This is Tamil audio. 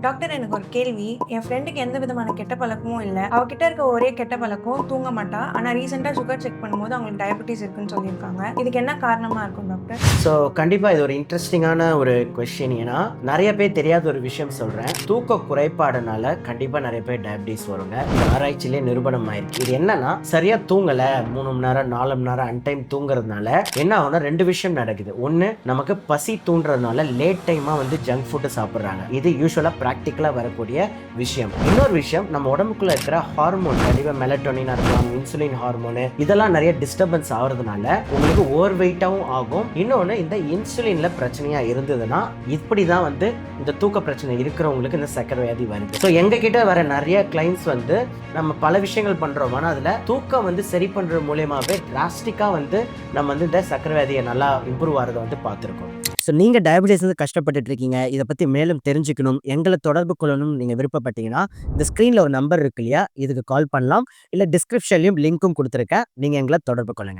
டாக்டர் எனக்கு ஒரு கேள்வி. என் ஃப்ரெண்டுக்கு எந்த விதமான கெட்ட பழக்கமும் இல்ல. அவகிட்ட இருக்க ஒரே கெட்ட பழக்கம் தூங்க மாட்டா. ஆனா ரீசென்ட்டா சுகர் செக் பண்ணும்போது அவங்களுக்கு டயபெட்டிஸ் இருக்குன்னு சொல்லியிருக்காங்க. இதுக்கு என்ன காரணமா இருக்கும் டாக்டர்? கண்டிப்பா இது ஒரு இன்ட்ரெஸ்டிங்கான ஒரு கொஸ்டின். ஏன்னா நிறைய பேர் தெரியாத ஒரு விஷயம் சொல்றேன். தூக்க குறைபாடுனால கண்டிப்பா நிறைய பேர் டயபிட்டிஸ் வருங்க. இது ஆராய்ச்சியிலே நிரூபணம் ஆயிருக்கு. இது என்னன்னா சரியா தூங்கல 3 மணி நேரம் 4 மணி நேரம் அன்டைம் தூங்குறதுனால என்ன ஆகும்னா 2 விஷயம் நடக்குது. ஒன்னு, நமக்கு பசி தூண்டுறதுனால லேட் டைமா ஜங்க் ஃபுட் சாப்பிடுறாங்க. இது யூஸ்வலா பிராக்டிக்கலா வரக்கூடிய விஷயம். இன்னொரு விஷயம், நம்ம உடம்புக்குள்ள இருக்கிற ஹார்மோன், கண்டிப்பா மெலட்டோனின் இருக்கலாம், இன்சுலின் ஹார்மோனு, இதெல்லாம் நிறைய டிஸ்டர்பன்ஸ் ஆகுறதுனால உங்களுக்கு ஓவர் வெயிட்டாவும் ஆகும். இன்னொன்னு, இந்த இன்சுலின்ல பிரச்சனையா இருந்ததுன்னா இப்படிதான் இந்த தூக்க பிரச்சனை இருக்கிறவங்களுக்கு இந்த சர்க்கரை வியாதி வருது. எங்க கிட்ட வர நிறைய கிளைண்ட்ஸ் நம்ம பல விஷயங்கள் பண்றோம். ஆனா அதுல தூக்கம் சரி பண்றது மூலியமாவே டிராஸ்டிக்கா நம்ம இந்த சர்க்கரை வியாதியை நல்லா இம்ப்ரூவ் ஆகிறத பார்த்துருக்கோம். நீங்கள் டயபிட்டிஸ் கஷ்டப்பட்டுட்டு இருக்கீங்க, இதை பற்றி மேலும் தெரிஞ்சுக்கணும், எங்களை தொடர்பு கொள்ளணும் நீங்கள் விருப்பப்பட்டீங்கன்னா இந்த ஸ்க்ரீனில் ஒரு நம்பர் இருக்கு இல்லையா, இதுக்கு கால் பண்ணலாம். இல்லை டிஸ்கிரிப்ஷன்லையும் லிங்க்கும் கொடுத்துருக்கேன், நீங்கள் எங்களை தொடர்பு கொள்ளுங்கள்.